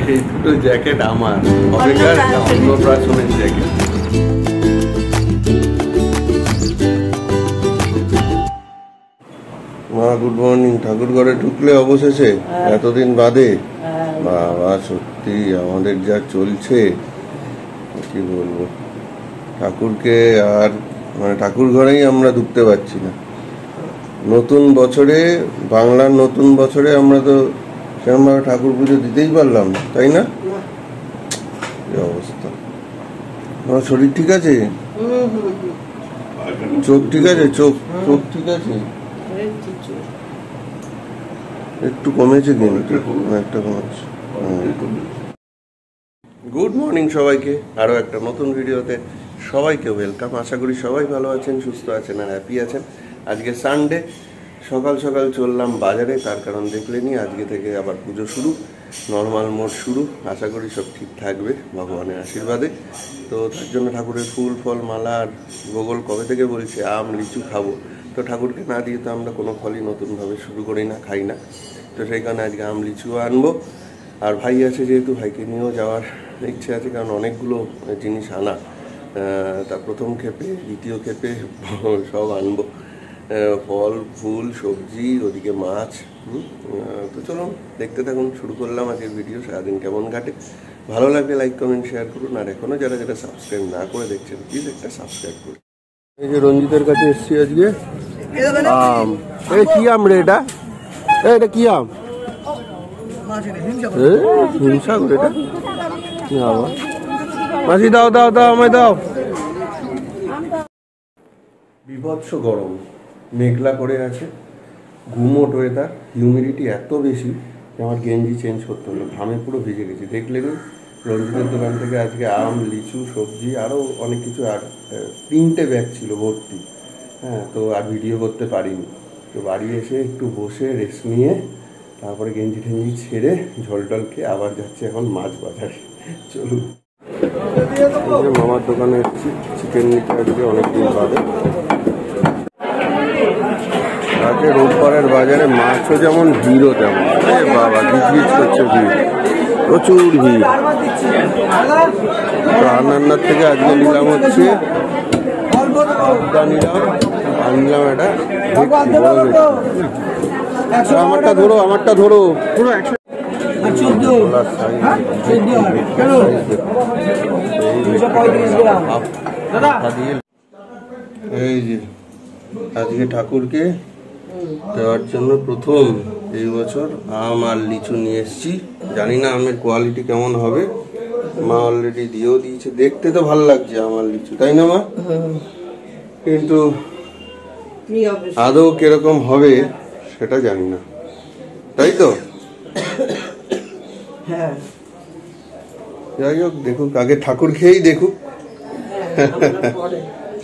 এই দুটো জ্যাকেট আমার অন্নপ্রাশনের জ্যাকেট। মা গুড মর্নিং। ঠাকুর ঘরে ঢুকলে অবশেষে এতদিন বাদে। বাবা সত্যি আমাদের যা চলছে কি বলবো, ঠাকুরকে আর মানে ঠাকুর ঘরেই আমরা ঢুকতে পারছি না। নতুন বছরে, বাংলার নতুন বছরে আমরা তো সেরকমভাবে ঠাকুর পুজো দিতেই পারলাম না, তাই না? এই অবস্থা। আমার শরীর ঠিক আছে? চোখ ঠিক আছে? চোখ চোখ ঠিক আছে? একটু কমেছে কিন্তু, একটা কমেছে। গুড মর্নিং সবাইকে, আরও একটা নতুন ভিডিওতে সবাইকে ওয়েলকাম। আশা করি সবাই ভালো আছেন, সুস্থ আছেন আর হ্যাপি আছেন। আজকে সানডে, সকাল সকাল চললাম বাজারে, তার কারণ দেখলেনি আজকে থেকে আবার পুজো শুরু, নর্মাল মোড শুরু। আশা করি সব ঠিক থাকবে ভগবানের আশীর্বাদে। তো তার জন্য ঠাকুরের ফুল ফল মালা আর গোগল কবে থেকে বলছে আম লিচু খাবো, তো ঠাকুরকে না দিয়ে তো আমরা কোনো ফলই নতুনভাবে শুরু করি না, খাই না। তো সেই কারণে আজকে আম লিচুও আনবো। আর ভাই আছে যেহেতু, ভাইকে নিয়েও যাওয়ার ইচ্ছে আছে, কারণ অনেকগুলো জিনিস আনা। তা প্রথম ক্ষেপে, দ্বিতীয় ক্ষেপে সব আনবো, ফল ফুল সবজি, ওদিকে মাছ। তো চলুন দেখতে থাকুন, শুরু করলাম আজকের ভিডিও। সারাদিন কেমন কাটে, ভালো লাগলে লাইক কমেন্ট শেয়ার করুন। আর এখনও যারা সাবস্ক্রাইব না করে দেখছেন প্লিজ একটা সাবস্ক্রাইব করুন। এই যে রঞ্জিতের কাছে এসছি আজকে। আম, কি আম রে এটা? এটা কি আম? হিমসাগর এটা? মাসি দাও দাও দাও, আমায় দাও। বিভৎস গরম, মেঘলা করে আছে, গুমোট ওয়েদার, হিউমিডিটি এত বেশি যে আমার গেঞ্জি চেঞ্জ করতে হলো, ঘামে পুরো ভিজে গেছি। দেখলেন রঞ্জিতের দোকান থেকে আজকে আম লিচু সবজি আরও অনেক কিছু, আর 3টে ব্যাগ ছিল ভর্তি। হ্যাঁ, তো আর ভিডিও করতে পারিনি। তো বাড়ি এসে একটু বসে রেস্ট নিয়ে তারপরে গেঞ্জি টেঞ্জি ছেড়ে ঝোল টল খেয়ে আবার যাচ্ছে এখন মাছ বাজারে। চলুন, মামার দোকানে এসেছি চিকেন নিতে আজকে অনেকদিন বাদে। আজকে রোববারের বাজারে মাছও যেমন ভিড়ও তেমন। বাবা গিজ করছে ভিড়, প্রচুর ভিড়। তো রান্নার থেকে আজকে নিলাম হচ্ছে নিলাম এটা। আমারটা ধরো, আমারটা ধরো। এই যে আজকে ঠাকুরকে দেওয়ার জন্য প্রথম এই বছর আম আর লিচু নিয়ে এসছি। জানি না আমের কোয়ালিটি কেমন হবে, মা অলরেডি দিয়েও দিয়েছে। দেখতে তো ভালো লাগছে আম আর লিচু, তাই না মা? কিন্তু আদৌ কিরকম হবে সেটা জানি না, তাই তো? যাই হোক, দেখুক আগে, ঠাকুর খেয়েই দেখুক।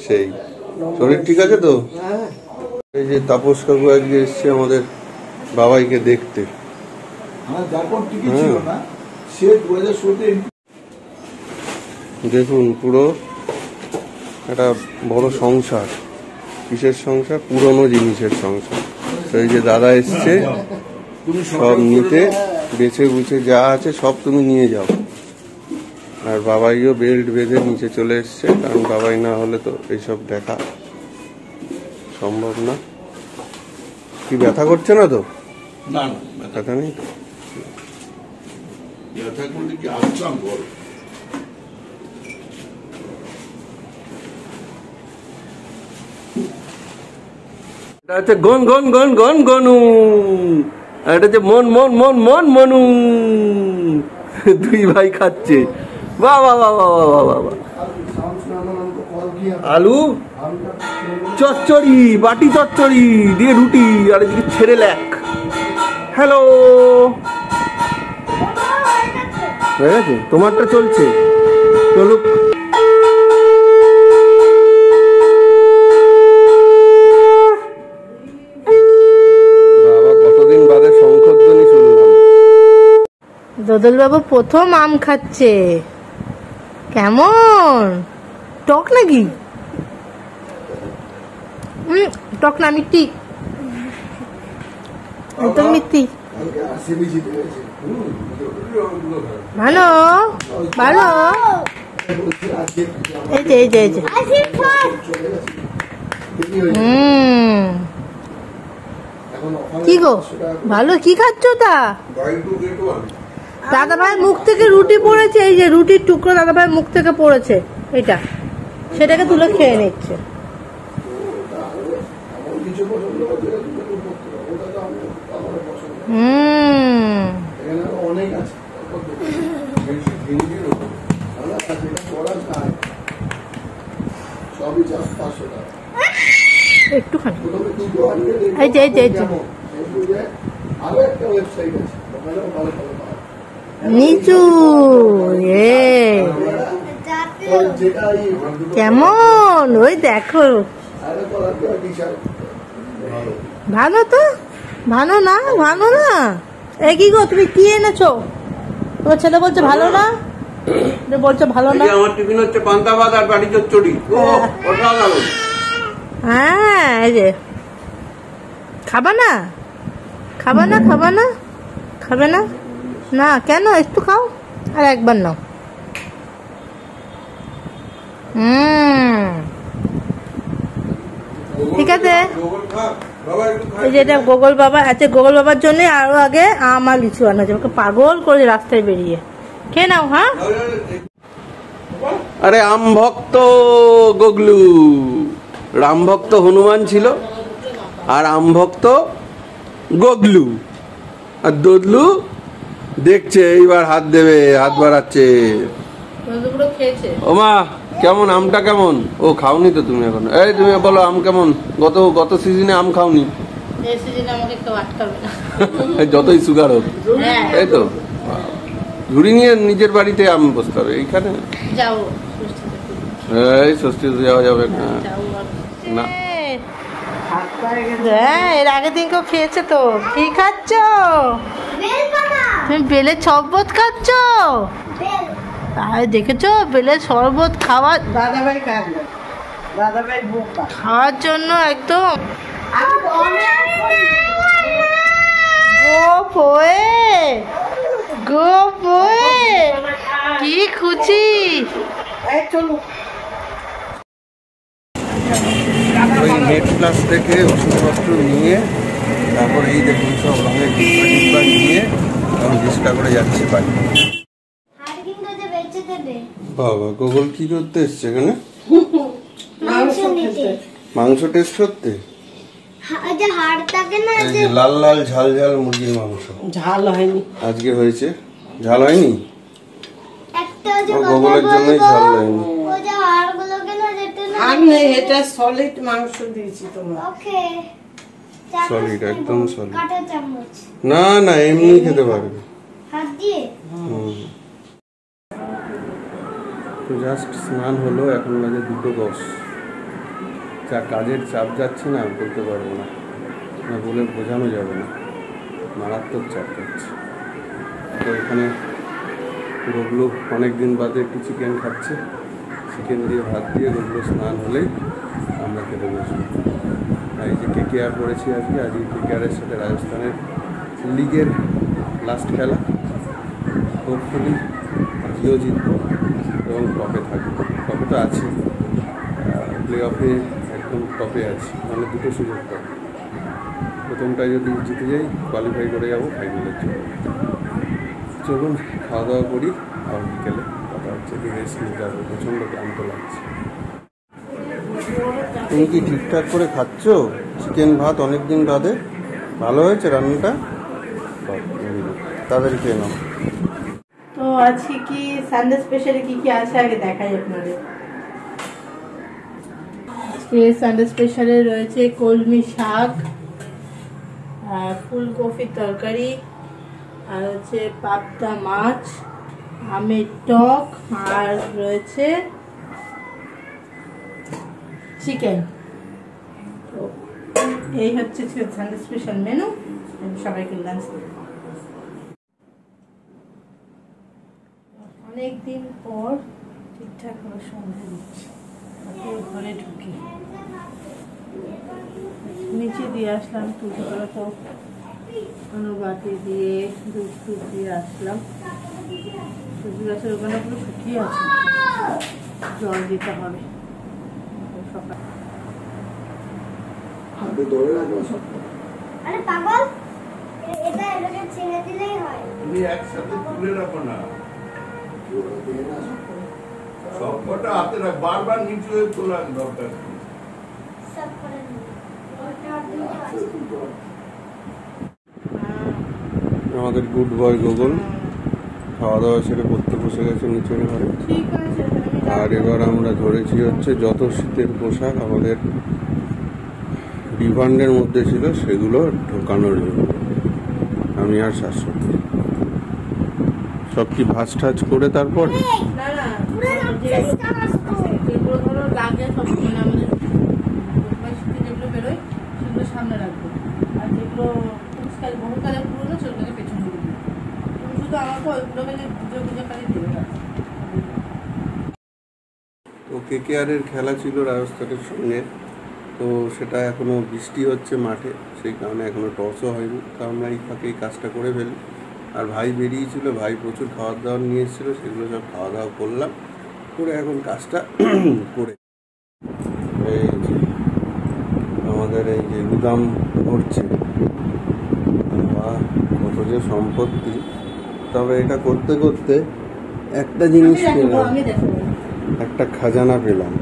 সেই শরীর ঠিক আছে তো? এই যে তাপস কাকু আজকে এসছে আমাদের বাবাইকে দেখতে। দেখুন পুরো একটা বড় সংসার। কিসের সংসার? পুরনো জিনিসের সংসার। এই যে দাদা এসছে সব নিতে, বেছে বুছে যা আছে সব তুমি নিয়ে যাও। আর বাবাইও বেল্ট বেঁধে নিচে চলে এসছে, কারণ বাবাই না হলে তো এইসব দেখা সম্ভব না। কি ব্যথা করছে না তো? না, ব্যথা নেই তো? ব্যথা করলে কি আসতাম বল? এটা হচ্ছে গন গন গন গন গনু, আর এটা হচ্ছে মন মন মন মন মনু। দুই ভাই খাচ্ছে। বাহ বাহ বাহ বাহ বাহ বাহ বাহ। আলু চচ্চড়ি, বাটি চচ্চড়ি দিয়ে রুটি, আর এদিকে ছেড়ে ল্যাক। হ্যালো, হয়ে গেছে? তোমারটা চলছে, চলুক। বাবা কতদিন বাদে শঙ্খধ্বনি শুনলাম। দোদল বাবু প্রথম আম খাচ্ছে। কেমন টক নাকি? টক না, মিষ্টি, একদম মিষ্টি। ভালো ভালো এই যে এই যে এই যে কি গো ভালো কি খাচ্ছ তা? দাদা ভাইয়ের মুখ থেকে রুটি পড়েছে, এই যে রুটির টুকরো দাদা ভাইয়ের মুখ থেকে পড়েছে, এটা সেটাকে তুলে খেয়ে নিচ্ছে। একটুখানি এই যে এই যে এই যে নিচু কেমন ওই দেখো ভালো তো ভালো না ভালো না এই কি গো তুমি কি এনেছো? তোমার ছেলে বলছে ভালো না, বলছে ভালো না। আমার টিফিন হচ্ছে পান্তা ভাত আর বাড়ি চচ্চড়ি। হ্যাঁ এই যে খাবা না খাবা না খাবা না খাবে না না কেন? একটু খাও আর একবার নাও। ঠিক আছে এই যে এটা গোগল বাবা আছে, গোগল বাবার জন্য আরো আগে আম আর লিচু আনা যাবে, পাগল করে রাস্তায় বেরিয়ে খেয়ে নাও। হ্যাঁ আরে আম ভক্ত গগলু, রাম ভক্ত হনুমান ছিল আর আম ভক্ত গগলু, আর দদলু দেখছে এইবার হাত দেবে, হাত বাড়াচ্ছে। ও মা কেমন আমটা কেমন? ও খাওনি তো তুমি এখন? এই তুমি বলো আম কেমন? গত সিজনে আম খাওনি? যতই সুগার হোক এই তো ঝুড়ি নিয়ে নিজের বাড়িতে আম বসতে হবে। এইখানে এই ষষ্ঠীতে যাওয়া যাবে না। না এর আগের দিন কেউ খেয়েছে তো। কি খাচ্ছ তুমি? বেলের শরবত খাচ্ছ? দেখেছো বেলের শরবত খাওয়া খাওয়ার জন্য একদম গোপ হয়ে কি খুশি। ওই নেট প্লাস থেকে ওষুধপত্র নিয়ে তারপর এই দেখুন সব রঙের ডিব্বা নিয়ে এখন রিক্সা করে যাচ্ছে বাড়ি। বাবা গোগল কি করতে এসছে এখানে? মাংস টেস্ট করতে। লাল লাল ঝাল ঝাল মুরগির মাংস। ঝাল হয়নি আজকে হয়েছে। ঝাল হয়নি? গোগলের জন্যই ঝাল হয়নি। আমি এটা সলিড মাংস দিয়েছি তোমরা। সলিড একদম সলিড। না না এমনি খেতে পারবে। তো জাস্ট স্নান হলো, এখন বাজে 2:10। যা কাজের চাপ যাচ্ছে না বলতে পারবো না, না বলে বোঝানো যাবে না, মারাত্মক চাপ যাচ্ছে। তো এখানে গগলু অনেকদিন বাদে একটু চিকেন খাচ্ছে, চিকেন দিয়ে ভাত দিয়ে গগলু স্নান হলেই আমরা খেতে বসবো। এই যে KKR পড়েছি আজকে KKRের সাথে রাজস্থানের লিগের লাস্ট খেলা। হোপফুলি জিও জিতবো এবং টপে থাকবো। টপে তো আছে, প্লে অফে একদম টপে আছে, মানে দুটো সুযোগ পাবো। প্রথমটায় যদি জিতে যাই কোয়ালিফাই করে যাবো ফাইনালের জন্য। চলুন খাওয়া দাওয়া করি, আর বিকেলে কথা হচ্ছে। রেস্ট নিতে হবে, প্রচণ্ড ক্লান্ত লাগছে। তুমি কি ঠিকঠাক করে খাচ্ছ? চিকেন ভাত অনেকদিন বাদে। ভালো হয়েছে রান্নাটা? তাড়াতাড়ি খেয়ে নাও। তো আজকে কি সানডে স্পেশালে কি কি আছে আগে দেখাই আপনাদের। আজকে সানডে স্পেশালে রয়েছে কলমি শাক, ফুলকপির তরকারি, আর হচ্ছে পাবদা মাছ, আমের টক, আর রয়েছে চিকেন। তো এই হচ্ছে সানডে স্পেশাল মেনু। সবাইকে লাঞ্চ দেব। অনেকদিন পর ঠিকঠাক করে সন্ধ্যা দিচ্ছি, ঘরে ঢুকি। নিচে দিয়ে আসলাম, তুলতে পারা তো বাটি দিয়ে দুধ টুধ দিয়ে আসলাম। সবজি গাছের ওখানে পুরো শুকিয়ে আছে, জল দিতে হবে সকাল। আরে পাগল, এটা এটাকে ছেড়ে দিলেই হয়। তুমি একসাথে তুলে রাখো না, সব কটা হাতে রাখ, বারবার নিচু হয়ে তোলার দরকার নেই। সব করে নিই। ওটা দুটো আছে। আমাদের গুড বয় গুগল খাওয়া দাওয়া সেরে পড়তে বসে গেছে নিচের ঘরে। ঠিক আছে, আর এবার আমরা ধরেছি হচ্ছে যত শীতের পোশাক আমাদের রিফান্ডের মধ্যে ছিল সেগুলো ঢোকানোর জন্য। আমি আর শাশুড়ি সব কি ভাজ টাজ করে তারপর না না, যেগুলো ধরো লাগে সব মানে আমাদের শীতে যেগুলো বেরোয় সেগুলো সামনে রাখবো, আর যেগুলো বহুকালে পুরোনো সেগুলোকে পেছনে দিবি। তুমি শুধু আমাকে ওইগুলোকে যে বুঝে বুঝে খালি দেবে। তো কেকেআরের খেলা ছিল রাজস্থানের সঙ্গে, তো সেটা এখনো বৃষ্টি হচ্ছে মাঠে, সেই কারণে এখনো টসও হয়নি। তো আমরা এই ফাঁকে এই কাজটা করে ফেলি। আর ভাই বেরিয়েছিল, ভাই প্রচুর খাবার দাবার নিয়ে এসেছিল, সেগুলো সব খাওয়া দাওয়া করলাম, করে এখন কাজটা করে এই যে আমাদের এই যে গুদাম ভরছে, বাহ কত যে সম্পত্তি। তবে এটা করতে করতে একটা জিনিস পেলাম, আমি দেখো একটা খাজানা পেলাম।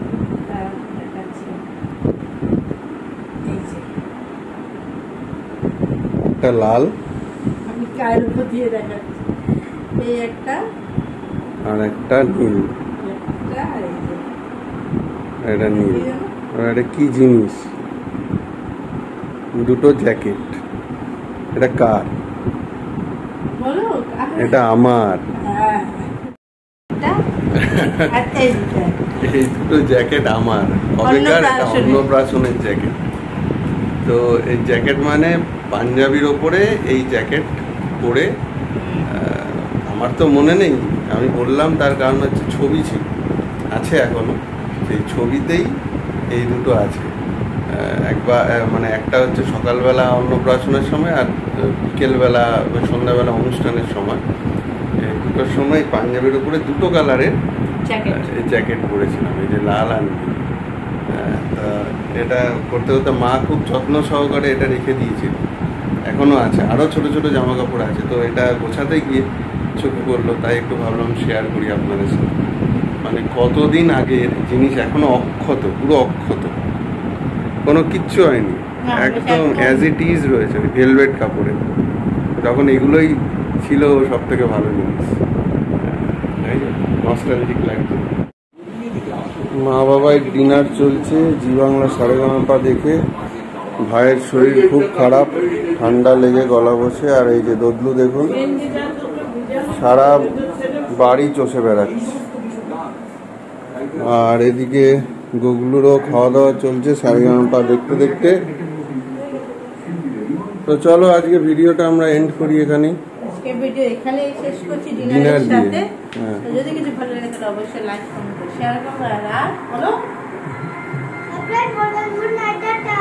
একটা লাল আমি কায়ের উপর দিয়ে দেখাচ্ছি, এই একটা আর একটা নীল। একটা আর এই যে। এটা নীল। আর এটা কি জিনিস? দুটো জ্যাকেট। এটা কার? বলো এটা আমার। হ্যাঁ। এটা আর এই দুটো। এই দুটো জ্যাকেট আমার, কবেকার এটা অন্নপ্রাশনের। অন্নপ্রাশনের জ্যাকেট। তো এই জ্যাকেট মানে পাঞ্জাবির ওপরে এই জ্যাকেট পরে, আমার তো মনে নেই, আমি বললাম তার কারণ হচ্ছে ছবি ছিল, আছে এখনো, সেই ছবিতেই এই দুটো আছে। একবার মানে একটা হচ্ছে সকালবেলা অন্নপ্রাশনের সময়, আর বিকেলবেলা সন্ধ্যাবেলা অনুষ্ঠানের সময়। এই দুটোর সময় পাঞ্জাবির উপরে দুটো কালারের জ্যাকেট পরেছিলাম, এই যে লাল আর নীল। তা এটা করতে করতে মা খুব যত্ন সহকারে এটা রেখে দিয়েছিল, এখনো আছে, আরও ছোট ছোট জামা কাপড় আছে। তো এটা গোছাতে গিয়ে চোখে পড়লো, তাই একটু ভাবলাম শেয়ার করি আপনাদের সাথে। মানে কতদিন আগের জিনিস, এখনো অক্ষত, পুরো অক্ষত, কোনো কিচ্ছু হয়নি, একদম অ্যাজ ইট ইজ রয়েছে, ভেলভেট কাপড়ে। তখন এগুলোই ছিল সব থেকে ভালো জিনিস, নস্টালজিক লাগছে। মা বাবাই ডিনার চলছে, জি বাংলা সারেগামাপা দেখে। ভাইয়ের শরীর খুব খারাপ, ঠান্ডা লেগে গলা বসে। আর এই যে দদলু দেখুন, সারা বাড়ি চষে বেড়াচ্ছে। আর এদিকে গুগলুরও খাওয়া দাওয়া চলছে সারেগামাপা দেখতে দেখতে। তো চলো আজকে ভিডিওটা আমরা এন্ড করি এখানেই। আজকে ভিডিও এখানেই শেষ করছি ডিনার ডিনারের দিয়ে। সাথে। হ্যাঁ। তো যদি কিছু ভালো লাগে তাহলে অবশ্যই লাইক কমেন্ট শেয়ার করো। আর বলো সাবস্ক্রাইব করবেন। Good night, tata.